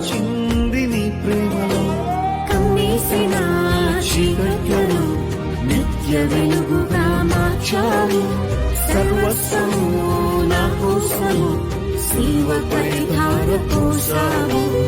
ముంచింది నీ ప్రేమలో. కమ్మేసిన చీకట్లను నిత్య వెలుగుగా మార్చావు. సర్వస్వము నా కోసము శిలువపై ధార పోసావు.